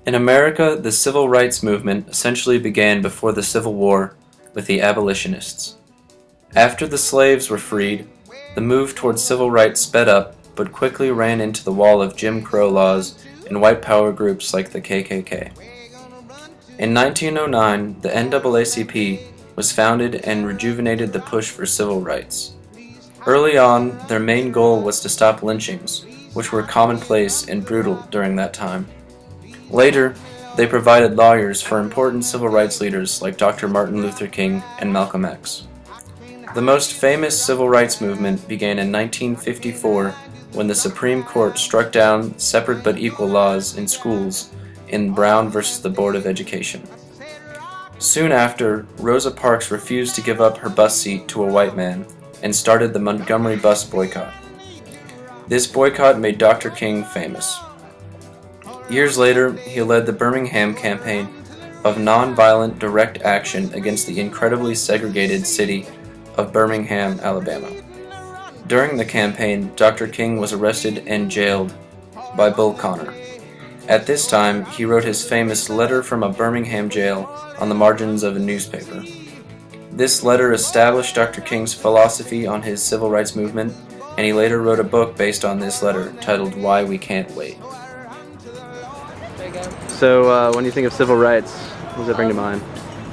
In America, the civil rights movement essentially began before the Civil War with the abolitionists. After the slaves were freed, the move towards civil rights sped up but quickly ran into the wall of Jim Crow laws and white power groups like the KKK. In 1909, the NAACP was founded and rejuvenated the push for civil rights. Early on, their main goal was to stop lynchings, which were commonplace and brutal during that time. Later, they provided lawyers for important civil rights leaders like Dr. Martin Luther King and Malcolm X. The most famous civil rights movement began in 1954 when the Supreme Court struck down separate but equal laws in schools in Brown versus the Board of Education. Soon after, Rosa Parks refused to give up her bus seat to a white man and started the Montgomery bus boycott. This boycott made Dr. King famous. Years later, he led the Birmingham campaign of nonviolent direct action against the incredibly segregated city of Birmingham, Alabama. During the campaign, Dr. King was arrested and jailed by Bull Connor. At this time, he wrote his famous Letter from a Birmingham Jail on the margins of a newspaper. This letter established Dr. King's philosophy on his civil rights movement, and he later wrote a book based on this letter titled Why We Can't Wait. So when you think of civil rights, what does that bring to mind?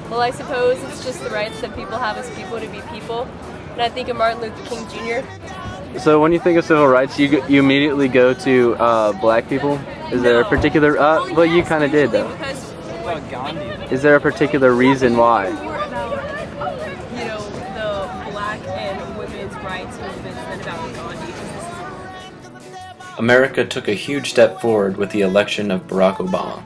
Well, I suppose it's just the rights that people have as people to be people. And I think of Martin Luther King Jr. So when you think of civil rights, you immediately go to black people? Is there a particular... well, you kind of did, though. Is there a particular reason why? More about, the black and women's rights movements than about Gandhi. America took a huge step forward with the election of Barack Obama.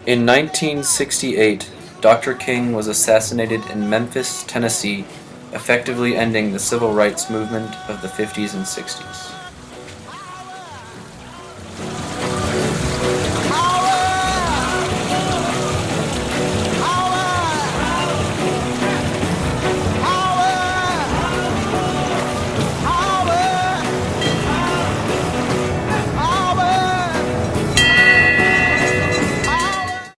In 1968, Dr. King was assassinated in Memphis, Tennessee, effectively ending the civil rights movement of the 50s and 60s.